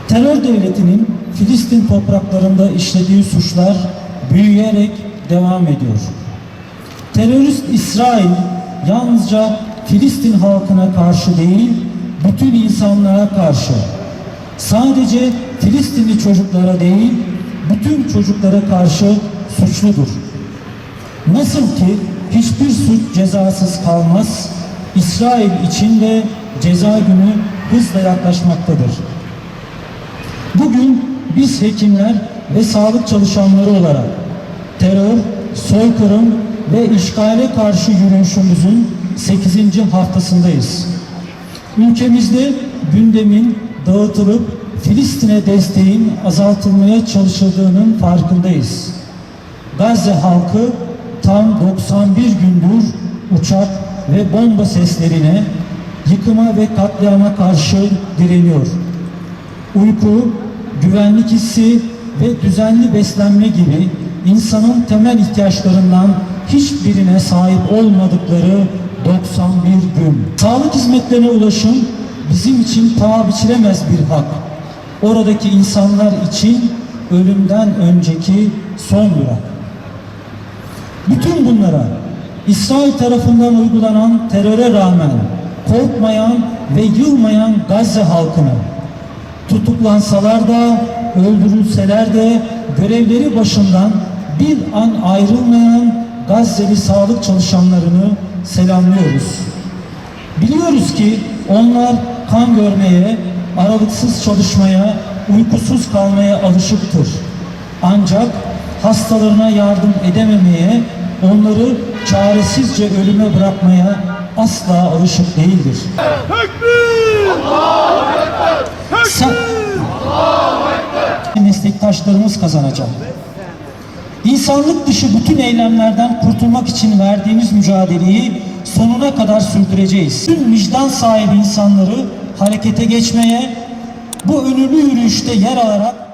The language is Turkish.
Terör devletinin Filistin topraklarında işlediği suçlar büyüyerek devam ediyor. Terörist İsrail yalnızca Filistin halkına karşı değil, bütün insanlığa karşı, sadece Filistinli çocuklara değil, bütün çocuklara karşı suçludur. Nasıl ki hiçbir suç cezasız kalmaz, İsrail için de ceza günü hızla yaklaşmaktadır. Bugün biz hekimler ve sağlık çalışanları olarak terör, soykırım ve işgale karşı yürüyüşümüzün 8. haftasındayız. Ülkemizde gündemin dağıtılıp Filistin'e desteğin azaltılmaya çalışıldığının farkındayız. Gazze halkı tam 91 gündür uçak ve bomba seslerine, yıkıma ve katliama karşı direniyor. Uyku, güvenlik hissi ve düzenli beslenme gibi insanın temel ihtiyaçlarından hiçbirine sahip olmadıkları 91 gün. Sağlık hizmetlerine ulaşım bizim için paha biçilemez bir hak. Oradaki insanlar için ölümden önceki son durak. Bütün bunlara İsrail tarafından uygulanan teröre rağmen korkmayan ve yılmayan Gazze halkına, tutuklansalar da öldürülseler de görevleri başından bir an ayrılmayan Gazze'li sağlık çalışanlarını selamlıyoruz. Biliyoruz ki onlar kan görmeye, aralıksız çalışmaya, uykusuz kalmaya alışıktır. Ancak hastalarına yardım edememeye, onları çaresizce ölüme bırakmaya asla alışık değildir. Meslektaşlarımız kazanacak. İnsanlık dışı bütün eylemlerden kurtulmak için verdiğimiz mücadeleyi sonuna kadar sürdüreceğiz. Tüm vicdan sahibi insanları harekete geçmeye, bu önürlü yürüyüşte yer alarak